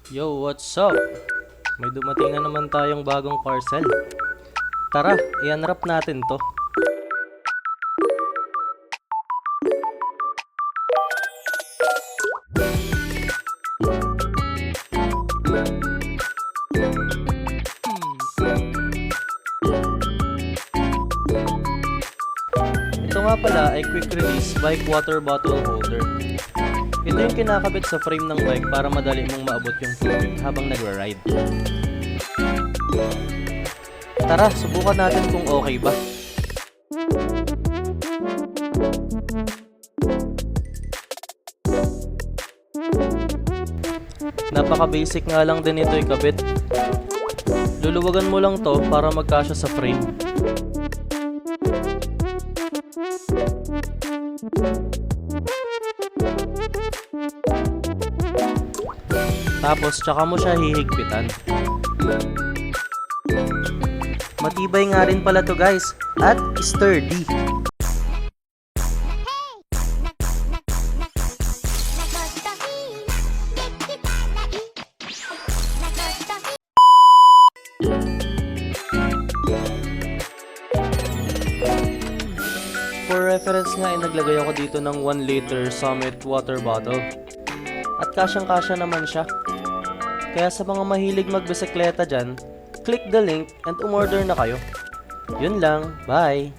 Yo, what's up? May dumating na naman tayong bagong parcel. Tara, i-unwrap natin to. Ito nga pala ay quick release bike water bottle holder. Ito yung kinakabit sa frame ng bike para madali mong maabot yung tubig habang nagra-ride. Tara, subukan natin kung okay ba. Napaka-basic nga lang din ito ikabit. Luluwagan mo lang to para magkasya sa frame. Tapos tsaka mo siya hihigpitan. Matibay nga rin pala to guys, at sturdy. For reference nga ay naglagay ako dito ng 1 liter Summit water bottle. At kasyang-kasya naman siya. Kaya sa mga mahilig magbisikleta dyan, click the link and umorder na kayo. Yun lang, bye!